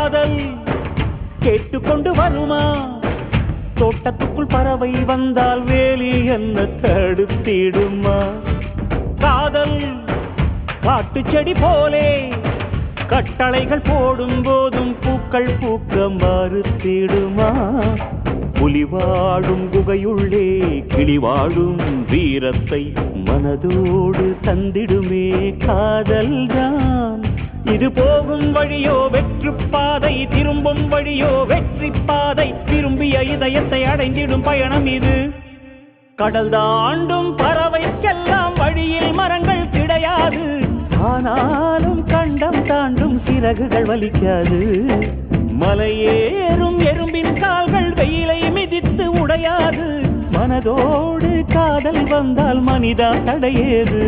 காதல் கேட்டுக்கொண்டு வருமா? தோட்டத்துக்குள் பறவை வந்தால் வேலி என்ன தடுத்திடுமா? காதல் காட்டு செடி போலே கட்டளைகள் போடும் போதும் பூக்கள் பூக்க மறுத்திடுமா? புலி வாழும் குகையுள்ளே கிளி வாழும் வீரத்தை மனதோடு தந்திடுமே காதல்தான். இது போகும் வழியோ வெற்று பாதை, திரும்பும் வழியோ வெற்றி பாதை. திரும்பிய இதயத்தை அடைந்திடும் பயணம் இது. கடல் தாண்டும் பறவைக்கெல்லாம் வழியில் மரங்கள் கிடையாது. ஆனாலும் கண்டம் தாண்டும் சிறகுகள் வலிக்காது. மலையேறும் எறும்பின் கால்கள் வெயிலை மிதித்து உடையாது. மனதோடு காதல் வந்தால் மனிதா தடையேது.